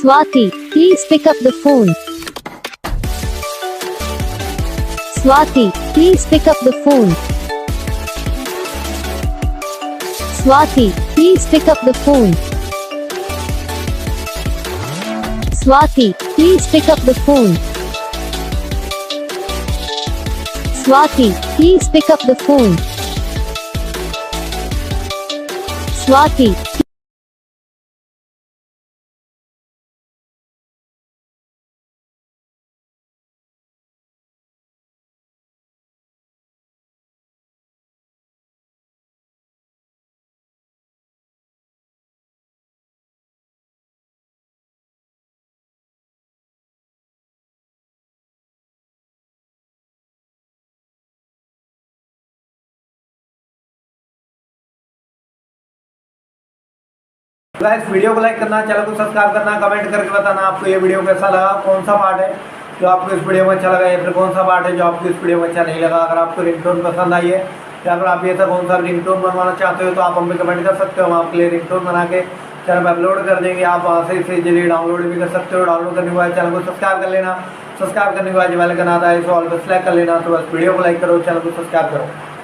Swati, please pick up the phone. Swati, please pick up the phone. Swati, please pick up the phone. Swati, please pick up the phone. Swati, please pick up the phone. Swati. Guys video को like करना, channel को subscribe करना, comment करके बताना आपको ये video कैसा लगा, कौन सा पार्ट है जो आपको इस वीडियो में अच्छा लगा या फिर कौन सा पार्ट है जो आपको इस वीडियो में अच्छा नहीं लगा। अगर आपको रिंगटोन पसंद आई है या फिर आप ऐसा कौन सा रिंगटोन बनवाना चाहते हो तो आप हमें कमेंट कर सकते हो। हम आपके लिए रिंगटोन बना के चैनल पर अपलोड कर देंगे। आप वहाँ से इसे इजीली डाउनलोड भी कर सकते हो। डाउनलोड करने के बाद चैनल को सब्सक्राइब कर लेना। सब्सक्राइब करने के बाद जो बेल आइकन आता है इसे ऑल पर सेलेक्ट कर लेना। तो बस वीडियो को लाइक करो, चैनल को सब्सक्राइब करो।